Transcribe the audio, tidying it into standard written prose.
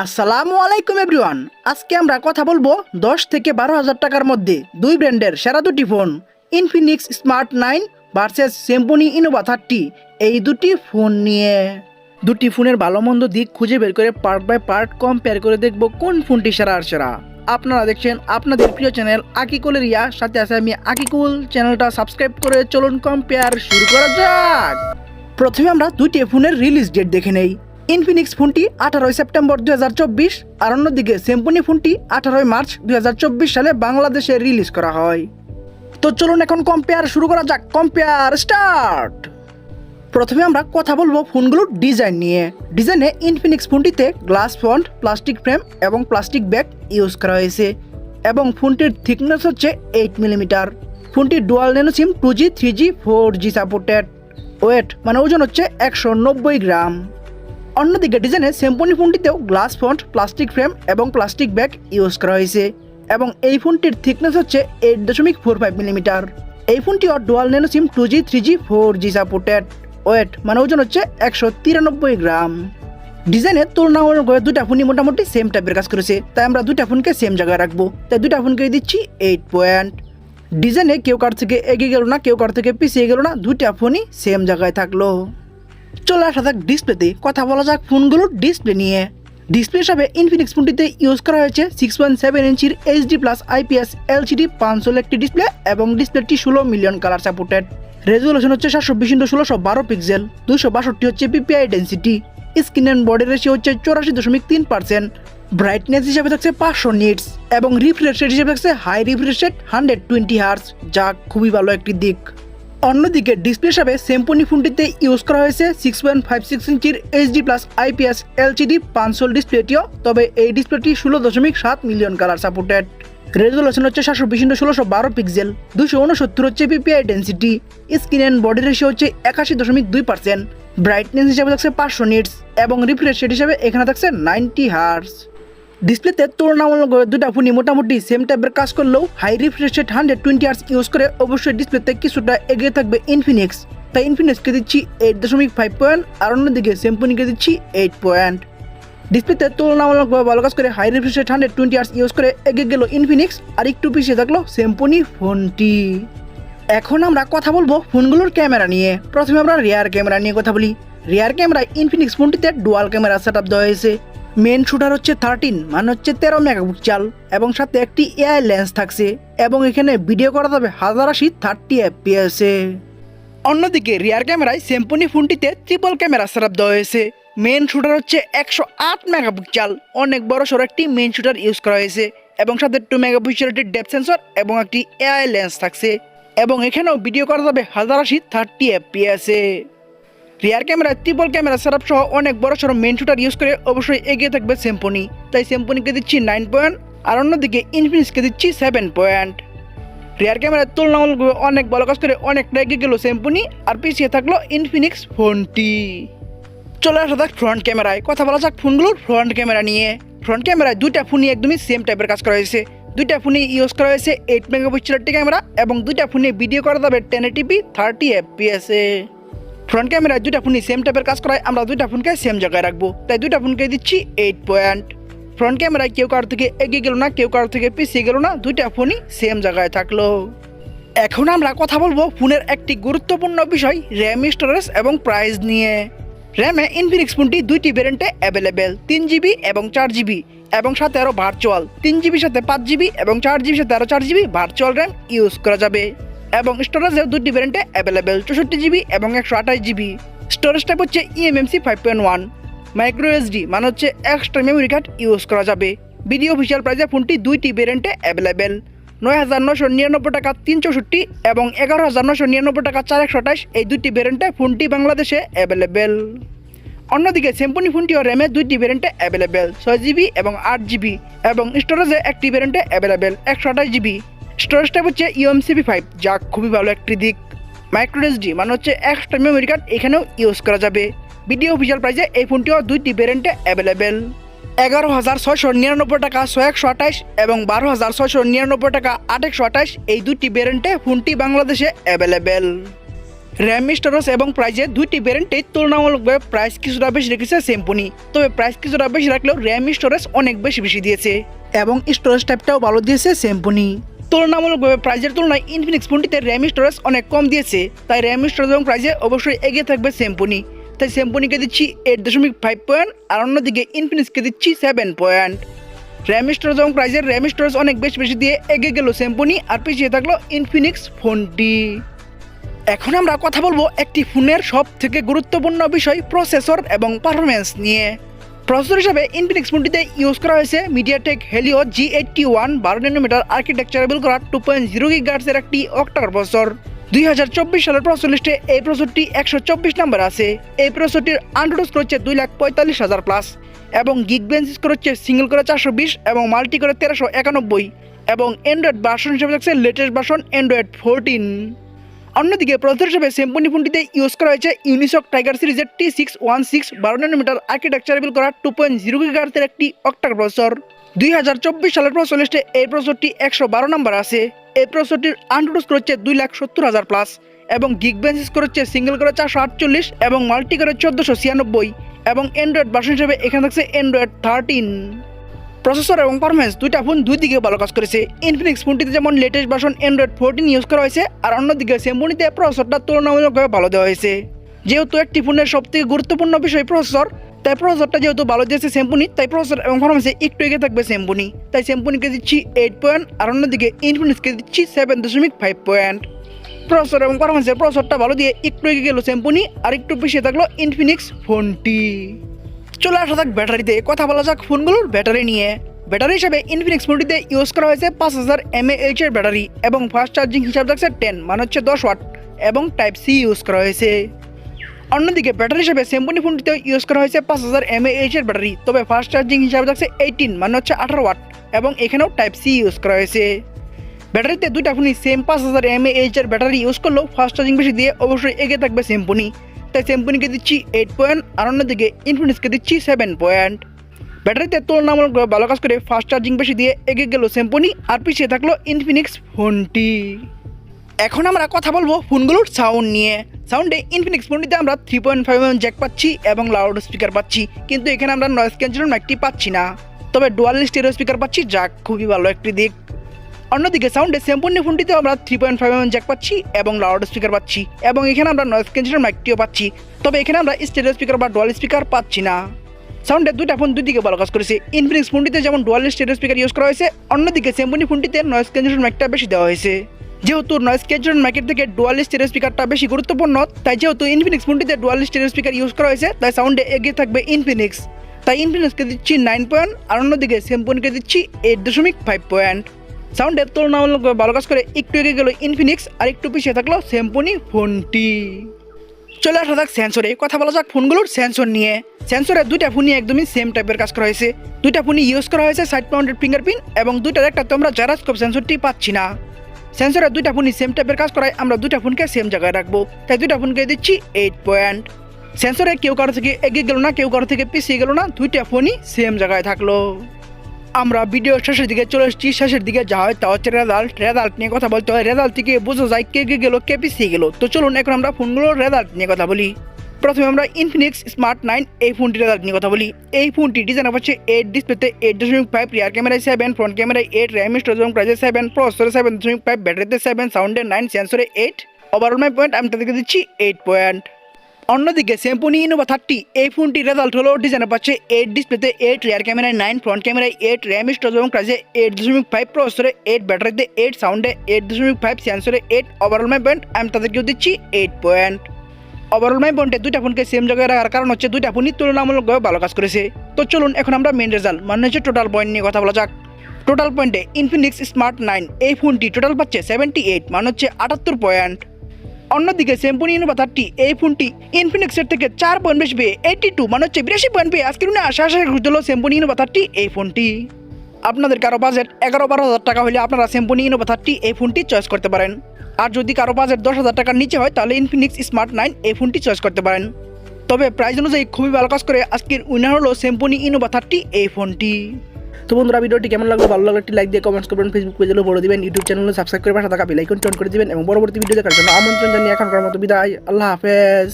আসসালামু আলাইকুম এভরিওয়ান। আজকে আমরা কথা বলবো 10 থেকে 12,000 টাকার মধ্যে দুই ব্র্যান্ডের সেরা দুটি phone, Infinix smart 9 versus Symphony Innova 30। এই দুটি ফোন নিয়ে দুটি ফোনের ভালো মন্দ দিক খুঁজে বের করে পার্ট বাই পার্ট কম্পেয়ার করে দেখব কোন ফোনটি সেরা আর সেরা। আপনারা দেখছেন আপনাদের প্রিয় চ্যানেল আকিকুল এরিয়া, সাথে আছে আমি আকিকুল। চ্যানেলটা সাবস্ক্রাইব করে চলুন কম্পেয়ার শুরু করা যাক। প্রথমে আমরা দুটি ফোনের রিলিজ ডেট দেখে নেই। ইনফিনিক্স ফোনটি 18 সেপ্টেম্বর 2024, আর অন্যদিকে সিম্ফনি ফোনটি 18 মার্চ 2024 সালে বাংলাদেশে রিলিজ করা হয়। তো চলুন এখন কম্পেয়ার শুরু করা যাক। Compare start. প্রথমে আমরা কথা বলবো ফোনগুলোর ডিজাইন নিয়ে। ডিজাইনে ইনফিনিক্স ফোনটিতে গ্লাস ফন্ট, প্লাস্টিক ফ্রেম এবং প্লাস্টিক ব্যাগ ইউজ করা হয়েছে এবং ফোনটির থিকনেস হচ্ছে 8 মিলিমিটার। ফোনটি dual nano SIM 2G 3G 4G supported. Weight মানে ওজন হচ্ছে 190 গ্রাম। অন্যদিকে ডিজাইনে সিম্ফনি ফোনটিতেও গ্লাস ফন্ট, প্লাস্টিক ফ্রেম এবং প্লাস্টিক ব্যাগ ইউজ করা হয়েছে এবং এই ফোনটির থিকনেস হচ্ছে 8.45 মিলিমিটার। এই ফোনটিও dual nano SIM 2G 3G 4G supported. Weight মানে ওজন হচ্ছে 193 গ্রাম। ডিজাইনের তুলনামূলক দুটা ফোনই মোটামুটি সেম টাইপের কাজ করেছে, তাই আমরা দুটা ফোনকে সেম জায়গায় রাখবো। তাই দুটা ফোনকে দিচ্ছি 8 পয়েন্ট। ডিজাইনে কেউ কার থেকে এগিয়ে গেল না, কেউ কার থেকে পিছিয়ে গেল না, দুটা ফোনই সেম জায়গায় থাকলো। চলে আসা যাক ডিসপ্লেতে। কথা বলা যাক ফোনগুলোর ডিসপ্লে নিয়ে। ডিসপ্লে হিসাবে ইনফিনিক্স ফোনটিতে ইউজ করা হয়েছে 6.7 ইঞ্চির HD+ IPS LCD 500 একটি ডিসপ্লে এবং ডিসপ্লেটি 16 মিলিয়ন কালার সাপোর্টেড। রেজুলেশন হচ্ছে 720x1612 পিক্সেল, 262 হচ্ছে PPI density. Screen and body ratio হচ্ছে 84.3%। ব্রাইটনেস হিসাবে থাকছে 500 নিটস এবং রিফ্রেশ রেট হিসাবে থাকছে হাই রিফ্রেশ রেট 120 হার্টজ, যা খুবই ভালো একটি দিক। অন্যদিকে ডিসপ্লে হিসাবে সিম্ফনি ফোনটিতে ইউজ করা হয়েছে 6.56 ইঞ্চির HD+ IPS LCD 500 ডিসপ্লেটিও, তবে এই ডিসপ্লেটি 16.7 মিলিয়ন কালার সাপোর্টেড। রেজুলেশন হচ্ছে 720x1612 পিক্সেল, 269 হচ্ছে PPI density. Screen and body ratio হচ্ছে 81.2%। ব্রাইটনেস হিসাবে থাকছে 500 নিটস এবং রিফ্রেশ রেট হিসাবে এখানে থাকছে 90 হার্টজ। ডিসপ্লেতে তুলনামূলক দুটা ফোনই মোটামুটি সেম টাইপের কাজ করলেও high refresh rate 120 hertz use করে অবশ্যই ডিসপ্লেতে কিছুটা এগিয়ে থাকবে ইনফিনিক্স। তাই ইনফিনিক্সকে দিচ্ছি 8.5 পয়েন্ট, আর অন্যদিকে সিম্ফনিকে দিচ্ছি 8 পয়েন্ট। ডিসপ্লেতে তুলনামূলকভাবে ভালো কাজ করে high refresh rate 120 hertz use করে এগিয়ে গেল ইনফিনিক্স, আর একটু পিছিয়ে থাকলো সিম্ফনি ফোনটি। এখন আমরা কথা বলবো ফোনগুলোর ক্যামেরা নিয়ে। প্রথমে আমরা রিয়ার ক্যামেরা নিয়ে কথা বলি। রিয়ার ক্যামেরায় ইনফিনিক্স ফোনটিতে ডুয়াল ক্যামেরা সেটআপ দেওয়া হয়েছে। মেন শুটার হচ্ছে 13 মানে হচ্ছে 13 মেগাপিক্সেল এবং সাথে একটি এআই লেন্স থাকছে এবং এখানে ভিডিও করা যাবে 1080 30 FPS এ। অন্যদিকে রিয়ার ক্যামেরায় সিম্ফনি ফোনটিতে ট্রিপল ক্যামেরা সেটআপ দেওয়া হয়েছে। মেন শুটার হচ্ছে 108 মেগাপিক্সেল, অনেক বড় সড়ো একটি মেন শুটার ইউজ করা হয়েছে এবং সাথে 2 মেগাপিক্সেল ডেপথ সেন্সর এবং একটি এআই লেন্স থাকছে এবং এখানেও ভিডিও করা যাবে 1080 30 FPS এ। Rear camera triple camera setup সহ অনেক বড় সড়ো মেন শুটার ইউজ করে অবশ্যই এগিয়ে থাকবে সিম্ফনি, তাই সিম্ফনিকে দিচ্ছি 9 পয়েন্ট, আর অন্যদিকে ইনফিনিক্সকে দিচ্ছি 7 পয়েন্ট। রিয়ার ক্যামেরার তুলনামূলকভাবে অনেক ভালো কাজ করে অনেকটা এগিয়ে গেল সিম্ফনি, আর পিছিয়ে থাকলো ইনফিনিক্স ফোনটি। চলে আসা যাক ফ্রন্ট ক্যামেরায়। কথা বলা যাক ফোনগুলোর ফ্রন্ট ক্যামেরা নিয়ে। ফ্রন্ট ক্যামেরায় দুইটা ফোনই একদমই সেম টাইপের কাজ করা হয়েছে। দুইটা ফোনে ইউজ করা হয়েছে 8 মেগাপিক্সেল একটি ক্যামেরা এবং দুইটা ফোনে ভিডিও করা যাবে 1080p 30 FPS এ। ফ্রন্ট ক্যামেরায় দুইটা ফোনই সেম টাইপের কাজ করায় আমরা দুইটা ফোনকে সেম জায়গায় রাখবো, তাই দুইটা ফোনকে দিচ্ছি 8 পয়েন্ট। ফ্রন্ট ক্যামেরায় কেউ কারোর থেকে এগিয়ে গেল না, কেউ কারোর থেকে পিছিয়ে গেল না, দুইটা ফোনই সেম জায়গায় থাকলো। এখন আমরা কথা বলবো ফোনের একটি গুরুত্বপূর্ণ বিষয়, র্যাম, স্টোরেজ এবং প্রাইস নিয়ে। র্যামে ইনফিনিক্স ফোনটি দুইটি ভ্যারিয়েন্টে অ্যাভেলেবেল, 3GB এবং 4GB এবং সাথে আরও ভার্চুয়াল 3GB সাথে 5GB এবং 4GB সাথে আরও 4GB ভার্চুয়াল র্যাম ইউজ করা যাবে। এবং স্টোরেজেও দুটি ভ্যারিয়েন্টে অ্যাভেলেবেল, 64GB এবং 128GB। স্টোরেজ টাইপ হচ্ছে eMMC 5.1। মাইক্রো SD মানে হচ্ছে এক্সট্রা মেমোরি কার্ড ইউজ করা যাবে। ভিডিও অফিসিয়াল প্রাইসে ফোনটি দুইটি ভ্যারিয়েন্টে অ্যাভেলেবেল, 9,999 টাকা 364 এবং 11,999 টাকা 428। এই দুটি ভ্যারিয়েন্টে ফোনটি বাংলাদেশে অ্যাভেলেবেল। অন্যদিকে সিম্ফনি ফোনটিও র্যামে দুইটি ভ্যারিয়েন্টে অ্যাভেলেবেল, 6GB এবং 8GB এবং স্টোরেজে একটি ভ্যারিয়েন্টে অ্যাভেলেবেল, 128GB। স্টোরেজ টাইপ হচ্ছে eMMC 5, যা খুবই ভালো একটি দিক। মাইক্রো SD মানে হচ্ছে এক্সট্রা মেমোরি কার্ড এখানেও ইউজ করা যাবে। ভিডিও অফিসিয়াল প্রাইসে এই ফোনটিও দুইটি ভ্যারিয়েন্টে অ্যাভেলেবেল, 11,699 টাকা 628 এবং 12,699 টাকা 828। এই দুটি ভ্যারিয়েন্টে ফোনটি বাংলাদেশে অ্যাভেলেবেল। র্যাম, স্টোরেজ এবং প্রাইজে দুইটি ভ্যারিয়েন্টে তুলনামূলকভাবে প্রাইস কিছুটা বেশি রেখেছে স্যামসুং। তবে প্রাইস কিছুটা বেশি রাখলেও র্যাম, স্টোরেজ অনেক বেশি দিয়েছে এবং স্টোরেজ টাইপটাও ভালো দিয়েছে স্যামসুং। তুলনামূলকভাবে প্রাইজের তুলনায় ইনফিনিক্স ফোনটিতে র্যাম, স্টোরেজ অনেক কম দিয়েছে, তাই র্যাম, স্টোরেজ এবং প্রাইজে অবশ্যই এগিয়ে থাকবে স্যামসুং। তাই স্যামসুংকে দিচ্ছি 8.5 পয়েন্ট, আর অন্যদিকে ইনফিনিক্সকে দিচ্ছি 7 পয়েন্ট। র্যাম, স্টোরেজ এবং প্রাইজের র্যাম, স্টোরেজ অনেক বেশি দিয়ে এগিয়ে গেল স্যামসুং, আর পিছিয়ে থাকলো ইনফিনিক্স ফোনটি। এখন আমরা কথা বলবো একটি ফোনের সব থেকে গুরুত্বপূর্ণ বিষয় প্রসেসর এবং পারফরমেন্স নিয়ে। প্রসেসর হিসাবে ইনফিনিক্স ফোনটিতে ইউজ করা হয়েছে মিডিয়াটেক হেলিও G81 12 ন্যানোমিটার আর্কিটেকচারেবল করা 2.0 GHz এর একটি অক্টাকোর প্রসেসর। 2024 সালের প্রসেসর লিস্টে এই প্রসেসরটি 124 নম্বর আছে। এই প্রসেসরটির আন্ড্রয়েড স্কোর হচ্ছে 2,45,000 প্লাস এবং গিগবেঞ্চ স্কোর হচ্ছে সিঙ্গেল করে 420 এবং মাল্টি করে 1391 এবং অ্যান্ড্রয়েড ভার্সন হিসেবে থাকছে লেটেস্ট ভার্সন অ্যান্ড্রয়েড 14। অন্যদিকে প্রসেসর হিসেবে স্যামসুং ফোনটিতে ইউজ করা হয়েছে ইউনিসক টাইগার সিরিজের T616 12 ন্যানোমিটার আর্কিটেকচারেবল করা 2.0 GHz এর একটি অক্টাকোর প্রসেসর। 2024 সালের প্রসেসর লিস্টে এই প্রসেসরটি 112 নম্বর আছে। এই প্রসেসরটির আন্ড্রয়েড স্কোর হচ্ছে 2,70,000 প্লাস এবং গিগবেঞ্চ স্কোর হচ্ছে সিঙ্গেল করে 448 এবং মাল্টি করে 1496 এবং অ্যান্ড্রয়েড ভার্সন হিসেবে এখানে থাকছে অ্যান্ড্রয়েড 13। প্রসেসর এবং পারফরমেন্স দুইটা ফোন দুই দিকে ভালো কাজ করেছে। ইনফিনিক্স ফোনটিতে যেমন লেটেস্ট ভার্সন অ্যান্ড্রয়েড 14 ইউজ করা হয়েছে, আর অন্যদিকে স্যামসুংতে প্রসেসরটা তুলনামূলকভাবে ভালো দেওয়া হয়েছে। যেহেতু একটি ফোনের সবথেকে গুরুত্বপূর্ণ বিষয় প্রসেসর, তাই প্রসেসরটা যেহেতু ভালো দিয়েছে স্যামসুং, তাই প্রসেসর এবং পারফরমেন্সে একটু এগিয়ে থাকবে স্যামসুং। তাই স্যামসুংকে দিচ্ছি 8 পয়েন্ট, আর অন্যদিকে ইনফিনিক্সকে দিচ্ছি 7.5 পয়েন্ট। প্রসেসর এবং পারফরমেন্সের প্রসেসরটা ভালো দিয়ে একটু এগিয়ে গেল স্যামসুং, আর একটু পিছিয়ে থাকলো ইনফিনিক্স ফোনটি। চলে আসা যাক ব্যাটারিতে, কথা বলা যাক ফোনগুলোর ব্যাটারি নিয়ে। ব্যাটারি হিসাবে ইনফিনিক্স ফোনটিতে ইউজ করা হয়েছে 5000 mAh এর ব্যাটারি এবং ফাস্ট চার্জিং হিসাবে থাকছে 10 মানে হচ্ছে 10 ওয়াট এবং টাইপ সি ইউজ করা হয়েছে। অন্যদিকে ব্যাটারি হিসাবে স্যামসুং ফোনটিতে ইউজ করা হয়েছে 5000 mAh এর ব্যাটারি, তবে ফাস্ট চার্জিং হিসাবে থাকছে 18 মানে হচ্ছে 18 ওয়াট এবং এখানেও টাইপ সি ইউজ করা হয়েছে। ব্যাটারিতে দুইটা ফোনই সেম 5000 mAh এর ব্যাটারি ইউজ করলেও ফাস্ট চার্জিং বেশি দিয়ে অবশ্যই এগিয়ে থাকবে স্যামসুং। তাই স্যামসুংকে দিচ্ছি 8 পয়েন্ট, আর অন্যদিকে ইনফিনিক্সকে দিচ্ছি 7 পয়েন্ট। ব্যাটারিতে তুলনামূলকভাবে ভালো কাজ করে ফাস্ট চার্জিং বেশি দিয়ে এগিয়ে গেল স্যামসুং, আর পিছিয়ে থাকলো ইনফিনিক্স ফোনটি। এখন আমরা কথা বলবো ফোনগুলোর সাউন্ড নিয়ে। সাউন্ডে ইনফিনিক্স ফোনটিতে আমরা 3.5mm জ্যাক পাচ্ছি এবং লাউড স্পিকার পাচ্ছি, কিন্তু এখানে আমরা নয়েজ ক্যান্সেলিং মাইকটি পাচ্ছি না। তবে ডুয়াল স্টেরিও স্পিকার পাচ্ছি, যা খুবই ভালো একটি দিক। অন্যদিকে সাউন্ডে স্যামসুং ফোনটিতে আমরা 3.5mm জ্যাক পাচ্ছি এবং লাউড স্পিকার পাচ্ছি এবং এখানে আমরা নয়েজ ক্যান্সেলিং মাইকটিও পাচ্ছি, তবে এখানে আমরা স্টেরিও স্পিকার বা ডুয়াল স্পিকার পাচ্ছি না। সাউন্ডের দুইটা ফোন দুই দিকে ভালো কাজ করেছে। ইনফিনিক্স ফোনটিতে যেমন ডুয়াল স্টেরিও স্পিকার ইউজ করা হয়েছে, অন্যদিকে স্যামসুং ফোনটিতে নয়েজ ক্যান্সেলিং মাইকটা বেশি দেওয়া হয়েছে। যেহেতু নয়েজ ক্যান্সেলিং মাইকের থেকে ডুয়াল স্টেরিও স্পিকারটা বেশি গুরুত্বপূর্ণ, তাই যেহেতু ইনফিনিক্স ফোনটিতে ডুয়াল স্টেরিও স্পিকার ইউজ করা হয়েছে, তাই সাউন্ডে এগিয়ে থাকবে ইনফিনিক্স। তাই ইনফিনিক্সকে দিচ্ছি 9 পয়েন্ট, আর অন্যদিকে স্যামসুংকে দিচ্ছি 8.5 পয়েন্ট। সাউন্ডের তুলনামূলকভাবে ভালো কাজ করে একটু এগিয়ে গেল ইনফিনিক্স, আর একটু পিছিয়ে থাকলো স্যামসুং ফোনটি। চলে আসা যাক সেন্সরে, কথা বলা যাক ফোনগুলোর সেন্সর নিয়ে। সেন্সরের দুইটা ফোনই একদমই সেম টাইপের কাজ করা হয়েছে। দুইটা ফোনই ইউজ করা হয়েছে সাইড মাউন্টেড ফিঙ্গারপ্রিন্ট এবং দুইটার একটা তোমরা জাইরোস্কোপ সেন্সরটি পাচ্ছি না। সেন্সরের দুইটা ফোনই সেম টাইপের কাজ করায় আমরা দুইটা ফোনকে সেম জায়গায় রাখবো, তাই দুইটা ফোনকে দিচ্ছি 8 পয়েন্ট। সেন্সরে কেউ কারো থেকে এগিয়ে গেল না, কেউ কারো থেকে পিছিয়ে গেল না, দুইটা ফোনই সেম জায়গায় থাকলো। আমরা ভিডিও শেষের দিকে চলে এসেছি। শেষের দিকে যা হয় তা হচ্ছে রেজাল্ট নিয়ে কথা বলতে হয়। রেজাল্ট থেকে বোঝা যায় কে কে গেল কে পিছিয়ে গেল। তো চলুন এখন আমরা ফোনগুলোর রেজাল্ট নিয়ে কথা বলি। প্রথমে আমরা ইনফিনিক্স স্মার্ট 9 এই ফোনটির রেজাল্ট নিয়ে কথা বলি। এই ফোনটি ডিজাইন হচ্ছে 8, ডিসপ্লেতে 8.5, রিয়ার ক্যামেরায় 7, ফ্রন্ট ক্যামেরায় 8, র্যাম স্টোরেজ এবং প্রাইসে 7, প্রসেসরে 7.5, ব্যাটারিতে 7, সাউন্ডে 9, সেন্সরে 8। ওভারঅল মাই পয়েন্ট আমি তাদেরকে দিচ্ছি 8 পয়েন্ট। অন্যদিকে স্যামসুং ইনোভা 30 এই ফোনটির রেজাল্ট হলো ডিজাইন পাচ্ছে 8, ডিসপ্লেতে 8, রিয়ার ক্যামেরায় 9, ফ্রন্ট ক্যামেরায় 8, র্যাম স্টোরেজ এবং প্রাইসে 8.5, প্রসেসরে 8, ব্যাটারিতে 8, সাউন্ডে 8.5, সেন্সরে 8। ওভারঅল মাই পয়েন্ট আমি তাদেরকেও দিচ্ছি 8 পয়েন্ট। ওভারঅল মাই পয়েন্টে দুইটা ফোনকে সেম জায়গায় রাখার কারণ হচ্ছে দুইটা ফোনই তুলনামূলকভাবে ভালো কাজ করেছে। তো চলুন এখন আমরা মেন রেজাল্ট মানে হচ্ছে টোটাল পয়েন্ট নিয়ে কথা বলা যাক। টোটাল পয়েন্টে ইনফিনিক্স স্মার্ট 9 এই ফোনটি টোটাল পাচ্ছে 78 মানে হচ্ছে 78 পয়েন্ট। অন্যদিকে স্যামসুং ইনোভা 30 এই ফোনটি ইনফিনিক্সের থেকে 4 পয়েন্ট বেশি পেয়ে 82 মানে হচ্ছে 82 পয়েন্ট পেয়ে আজকের দিনে আশা হলো স্যামসুং ইনোভা 30 এই ফোনটি। আপনাদের কারো বাজেট 11-12 হাজার টাকা হলে আপনারা স্যামসুং ইনোভা 30 এই ফোনটি চয়েস করতে পারেন, আর যদি কারো বাজেট 10,000 টাকার নিচে হয় তাহলে ইনফিনিক্স স্মার্ট 9 এই ফোনটি চয়েস করতে পারেন। তবে প্রাইস অনুযায়ী খুবই ভালো কাজ করে আজকের উইনার হলো স্যামসুং ইনোভা 30 এই ফোনটি। তো বন্ধুরা ভিডিওটি কেমন লাগলো, ভালো লাগলে একটি লাইক দিয়ে কমেন্টস করবেন, ফেসবুক পেজে বলে দিবেন, ইউটিউব চ্যানেলে সাবস্ক্রাইব করে পাশে থাকা বেল আইকনটি অন করে দিবেন এবং পরবর্তী ভিডিও দেখার জন্য আমন্ত্রণ জানিয়ে এখনকার মতো বিদায়। আল্লাহ হাফেজ।